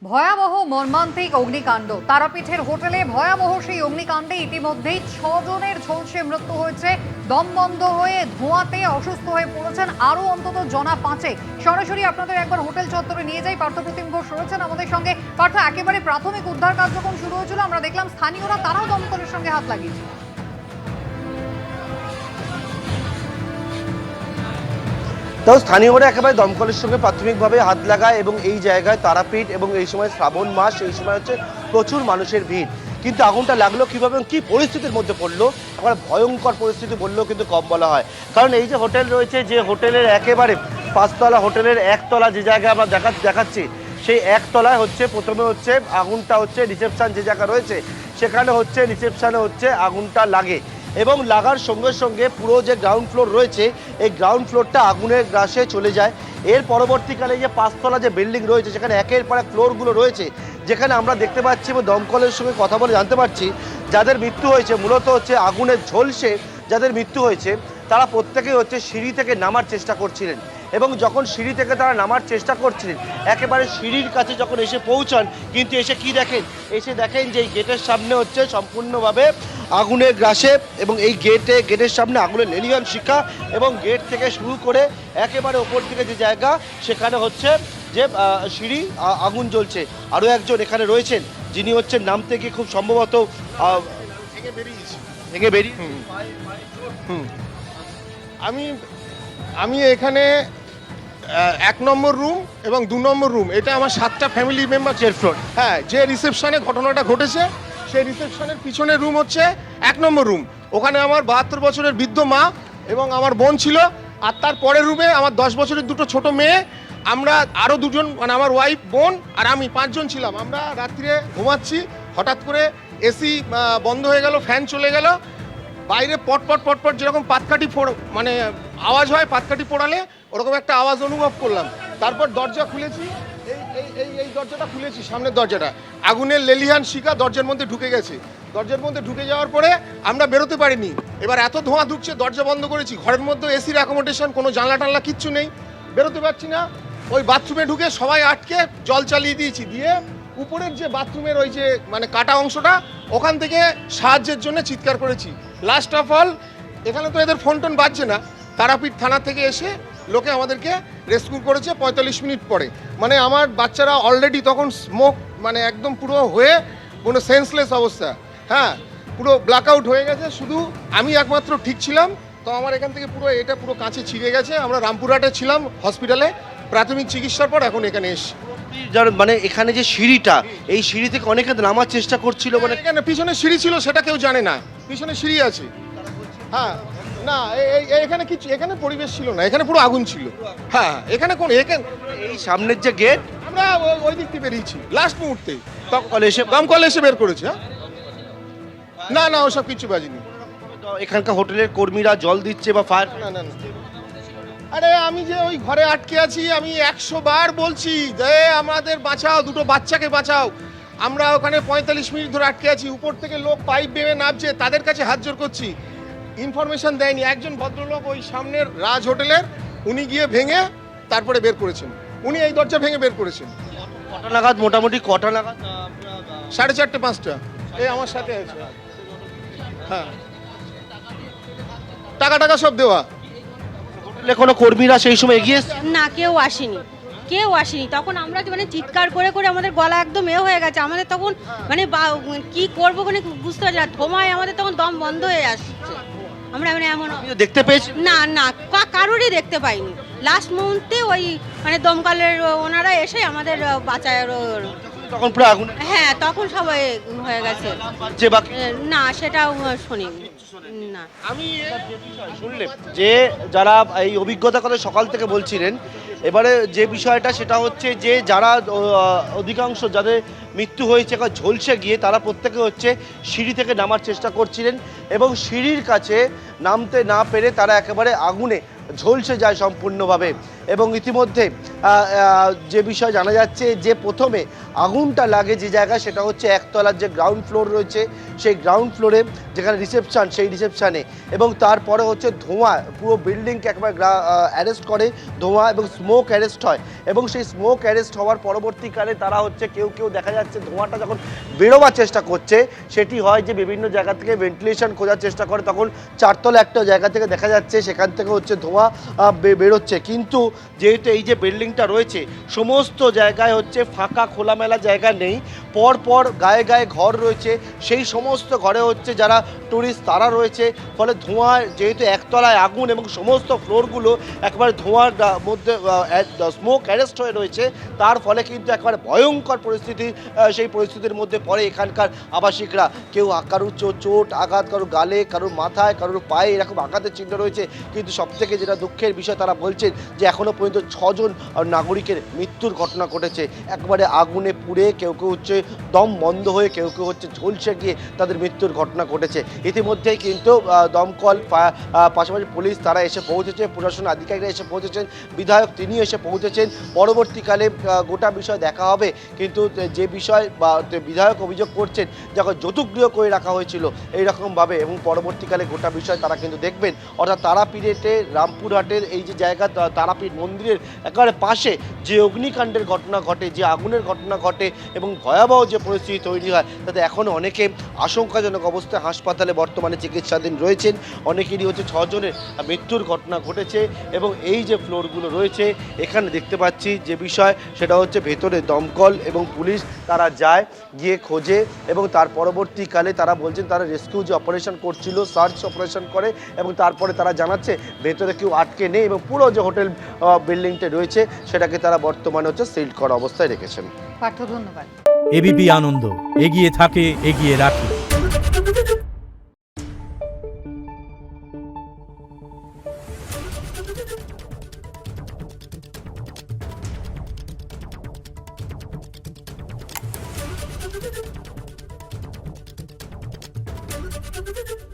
ভয়াবহ মর্মান্তিক অগ্নিকাণ্ড। তারাপীঠের হোটেলে ভয়াবহ সেই অগ্নিকাণ্ডে ইতিমধ্যেই 6 জনের ঝলসে মৃত্যু হয়েছে। দম বন্ধ হয়ে ধোঁয়াতে অসুস্থ হয়ে পড়েছেন আরো অন্তত জনা 5। সরাসরি আপনাদের একবার হোটেল চত্বরে নিয়ে যাই। পার্থপ্রতিম ঘোষ রয়েছেন আমাদের সঙ্গে। পার্থ, একেবারে প্রাথমিক উদ্ধার কার্যক্রম শুরু হয়েছিল, আমরা দেখলাম স্থানীয়রা তারাও দমকলের সঙ্গে হাত লাগিয়েছে। তাও স্থানীয়রা একেবারে দমকলের সঙ্গে প্রাথমিকভাবে হাত লাগায় এবং এই জায়গায় তারাপীঠ এবং এই সময় শ্রাবণ মাস, এই সময় হচ্ছে প্রচুর মানুষের ভিড়। কিন্তু আগুনটা লাগলো কিভাবে এবং কি পরিস্থিতির মধ্যে পড়লো, একেবারে ভয়ঙ্কর পরিস্থিতি বললেও কিন্তু কম বলা হয়। কারণ এই যে হোটেল রয়েছে, যে হোটেলের একেবারে 5তলা হোটেলের একতলা যে জায়গায় আমরা দেখাচ্ছি, সেই একতলায় হচ্ছে প্রথমে হচ্ছে আগুনটা হচ্ছে রিসেপশন যে জায়গা রয়েছে সেখানে হচ্ছে রিসেপশনে হচ্ছে আগুনটা লাগে এবং লাগার সঙ্গে সঙ্গে পুরো যে গ্রাউন্ড ফ্লোর রয়েছে এই গ্রাউন্ড ফ্লোরটা আগুনের গ্রাসে চলে যায়। এর পরবর্তীকালে যে 5তলা যে বিল্ডিং রয়েছে সেখানে একের পর এক ফ্লোরগুলো রয়েছে, যেখানে আমরা দেখতে পাচ্ছি এবং দমকলের সঙ্গে কথা বলে জানতে পারছি যাদের মৃত্যু হয়েছে মূলত হচ্ছে আগুনের ঝলসে যাদের মৃত্যু হয়েছে তারা প্রত্যেকেই হচ্ছে সিঁড়ি থেকে নামার চেষ্টা করছিলেন এবং যখন সিঁড়ি থেকে তারা নামার চেষ্টা করছিলেন একেবারে সিঁড়ির কাছে যখন এসে পৌঁছান কিন্তু এসে কি দেখেন, এসে দেখেন যে এই গেটের সামনে হচ্ছে সম্পূর্ণভাবে আগুনের গ্রাসে এবং এই গেটের সামনে আগুনের লেলিহান শিখা এবং গেট থেকে শুরু করে একেবারে ওপর দিকে যে জায়গা সেখানে হচ্ছে যে সিঁড়ি আগুন জ্বলছে। আরও একজন এখানে রয়েছেন যিনি হচ্ছেন নামতে গিয়ে খুব সম্ভবত ভেঙে বেরিয়ে আমি এখানে 1 নম্বর রুম এবং 2 নম্বর রুম, এটা আমার 7টা ফ্যামিলি মেম্বার ফ্লোর। হ্যাঁ, যে রিসেপশনে ঘটনাটা ঘটেছে সেই রিসেপশনের পিছনের রুম হচ্ছে 1 নম্বর রুম। ওখানে আমার 72 বছরের বৃদ্ধ মা এবং আমার বোন ছিল। আর তার পরের রুমে আমার 10 বছরের দুটো ছোট মেয়ে, আমরা আরও দুজন, মানে আমার ওয়াইফ, বোন আর আমি 5 জন ছিলাম। আমরা রাত্রে ঘুমাচ্ছি, হঠাৎ করে এসি বন্ধ হয়ে গেল, ফ্যান চলে গেল, বাইরে পট যেরকম পাতকাঠি মানে আওয়াজ হয়, পাতকাঠি পোড়ালে ওরকম একটা আওয়াজ অনুভব করলাম। তারপর দরজা খুলেছি, এই দরজাটা খুলেছি, সামনের দরজাটা, আগুনের লেলিহান শিখা দরজার মধ্যে ঢুকে গেছে। দরজার মধ্যে ঢুকে যাওয়ার পরে আমরা বেরোতে পারিনি। এবার এত ধোঁয়া ঢুকছে, দরজা বন্ধ করেছি, ঘরের মধ্যে এসির অ্যাকোমোডেশন, কোনো জানলা টানলা কিচ্ছু নেই, বেরোতে পারছি না। ওই বাথরুমে ঢুকে সবাই আটকে জল চালিয়ে দিয়েছি, দিয়ে উপরের যে বাথরুমের ওই যে মানে কাটা অংশটা ওখান থেকে সাহায্যের জন্য চিৎকার করেছি। লাস্ট অফ অল, এখানে তো এদের ফোন টোন বাজছে না, তারাপীঠ থানা থেকে এসে লোকে আমাদেরকে রেস্কিউ করেছে 45 মিনিট পরে। মানে আমার বাচ্চারা অলরেডি তখন স্মোক, মানে একদম পুরো হয়ে কোনো সেন্সলেস অবস্থা, হ্যাঁ, পুরো ব্ল্যাক আউট হয়ে গেছে। শুধু আমি একমাত্র ঠিক ছিলাম। তো আমার এখান থেকে এটা পুরো কাঁচে ছিঁড়ে গেছে। আমরা রামপুরহাটে ছিলাম হসপিটালে, প্রাথমিক চিকিৎসার পর এখন এখানে এসছি। মানে এখানে যে সিঁড়িটা, এই সিঁড়ি থেকে অনেকে নামার চেষ্টা করছিল, মানে এখানে পিছনে সিঁড়ি ছিল সেটা কেউ জানে না, পিছনে সিঁড়ি আছে। হ্যাঁ, না এখানে কিছু, এখানে পরিবেশ ছিল না, এখানে পুরো আগুন ছিল। হ্যাঁ, এখানে এই সামনের যে গেট, আমরা ওই দিক থেকে বেরিয়েছি লাস্ট মুহূর্তে, দমকল এসে বের করেছে। না না, ওসব কিছু বাজিনি। এখানকার হোটেলের কর্মীরা জল দিচ্ছে বা ফায়ার, না, আরে আমি যে ওই ঘরে আটকে আছি, আমি 100 বার বলছি যে আমাদের বাঁচাও, দুটো বাচ্চাকে বাঁচাও। আমরা ওখানে 45 মিনিট ধরে আটকে আছি, উপর থেকে লোক পাইপ বেয়ে নামছে, তাদের কাছে হাত জোর করছি, ইনফরমেশন দেয়নি। একজন ভদ্রলোক ওই সামনের রাজ হোটেলের, উনি গিয়ে ভেঙে তারপরে বের করেছেন, উনি এই দরজা ভেঙে বের করেছেন। কটা নাগাদ, মোটামুটি কটা নাগাদ? 4:30 5টা, এই আমার সাথে আছে। হ্যাঁ, টাকা সব দেওয়া। হোটেলে কোনো কর্মীরা সেই সময় এগিয়ে এসেছে? না, কেউ আসেনি। তখন আমরা মানে চিৎকার করে আমাদের গলা একদম হয়ে গেছে। আমাদের তখন মানে কি করবো মানে বুঝতে পারছি না, ধোঁয়ায় আমাদের তখন দম বন্ধ হয়ে আসছে। আমরা মানে এমন দেখতে পেয়েছি? না, কারোরই দেখতে পাইনি। লাস্ট মুহূর্তে ওই মানে দমকলের ওনারা এসে আমাদের বাঁচায়। তখন পুরো আগুন, হ্যাঁ, তখন সবাই হয়ে গেছে। না, সেটাও শুনিনি। না, আমি শুনলেন যে যারা এই অভিজ্ঞতার কথা সকাল থেকে বলছিলেন, এবারে যে বিষয়টা সেটা হচ্ছে যে যারা অধিকাংশ যাদের মৃত্যু হয়েছে ঝলসে গিয়ে তারা প্রত্যেকে হচ্ছে সিঁড়ি থেকে নামার চেষ্টা করছিলেন এবং সিঁড়ির কাছে নামতে না পেরে তারা একেবারে আগুনে ঝলসে যায় সম্পূর্ণভাবে এবং ইতিমধ্যে যে বিষয় জানা যাচ্ছে যে প্রথমে আগুনটা লাগে যে জায়গায় সেটা হচ্ছে একতলার যে গ্রাউন্ড ফ্লোর রয়েছে সেই গ্রাউন্ড ফ্লোরে যেখানে রিসেপশন সেই রিসেপশানে এবং তারপরে হচ্ছে ধোঁয়া পুরো বিল্ডিংকে একবার অ্যারেস্ট করে ধোঁয়া এবং স্মোক অ্যারেস্ট হয় এবং সেই স্মোক অ্যারেস্ট হওয়ার পরবর্তীকালে তারা হচ্ছে কেউ দেখা যাচ্ছে ধোঁয়াটা যখন বেরোবার চেষ্টা করছে সেটি হয় যে বিভিন্ন জায়গা থেকে ভেন্টিলেশন খোঁজার চেষ্টা করে তখন চারতলা একটা জায়গা থেকে দেখা যাচ্ছে সেখান থেকে হচ্ছে ধোঁয়া বেরোচ্ছে কিন্তু যেহেতু এই যে বিল্ডিংটা রয়েছে সমস্ত জায়গায় হচ্ছে ফাঁকা খোলামেলা জায়গা নেই পর গায়ে গায়ে ঘর রয়েছে সেই সমস্ত ঘরে হচ্ছে যারা টুরিস্ট তারা রয়েছে ফলে ধোঁয়া যেহেতু একতলায় আগুন এবং সমস্ত ফ্লোরগুলো একবার ধোঁয়ার মধ্যে স্মোক অ্যারেস্ট হয়ে রয়েছে তার ফলে কিন্তু একবার ভয়ঙ্কর পরিস্থিতি সেই পরিস্থিতির মধ্যে পড়ে এখানকার আবাসিকরা কেউ কারুর চোট আঘাত কারুর গালে কারুর মাথায় কারুর পায়ে এরকম আঘাতের চিহ্ন রয়েছে কিন্তু সবথেকে যেটা দুঃখের বিষয় তারা বলছেন যে এখনও পর্যন্ত 6 জন নাগরিকের মৃত্যুর ঘটনা ঘটেছে একবারে আগুনে পুড়ে কেউ হচ্ছে দম বন্ধ হয়ে কেউ হচ্ছে ঝলসে গিয়ে তাদের মৃত্যুর ঘটনা ঘটেছে ইতিমধ্যেই কিন্তু দমকল পাশাপাশি পুলিশ তারা এসে পৌঁছেছে প্রশাসন আধিকারিকরা এসে পৌঁছেছেন বিধায়ক তিনি এসে পৌঁছেছেন পরবর্তীকালে গোটা বিষয় দেখা হবে কিন্তু যে বিষয় বা বিধায়ক অভিযোগ করছেন যখন যৌতুকগৃহ করে রাখা হয়েছিল এইরকমভাবে এবং পরবর্তীকালে গোটা বিষয় তারা কিন্তু দেখবেন অর্থাৎ তারাপীঠে রামপুরহাটের এই যে জায়গা তারাপীঠ মন্দিরের একেবারে পাশে যে অগ্নিকাণ্ডের ঘটনা ঘটে যে আগুনের ঘটনা ঘটে এবং ভয়াবহ যে পরিস্থিতি তৈরি হয় তাতে এখনও অনেকে আশঙ্কাজনক অবস্থায় হাসপাতালে বর্তমানে চিকিৎসাধীন রয়েছেন অনেকেরই হচ্ছে 6 জনের মৃত্যুর ঘটনা ঘটেছে এবং এই যে ফ্লোরগুলো রয়েছে এখানে দেখতে পাচ্ছি যে বিষয় সেটা হচ্ছে ভেতরে দমকল এবং পুলিশ তারা যায় গিয়ে খোঁজে এবং তার পরবর্তীকালে তারা বলছেন তারা রেস্কিউ যে অপারেশন করছিল সার্চ অপারেশন করে এবং তারপরে তারা জানাচ্ছে ভেতরে কেউ আটকে নেই এবং পুরো যে হোটেল বিল্ডিংটা রয়েছে সেটাকে তারা বর্তমানে হচ্ছে সিল করা অবস্থায় রেখেছেন পার্থ ধন্যবাদ এবিপি আনন্দ এগিয়ে থাকে এগিয়ে রাখে। Thank you.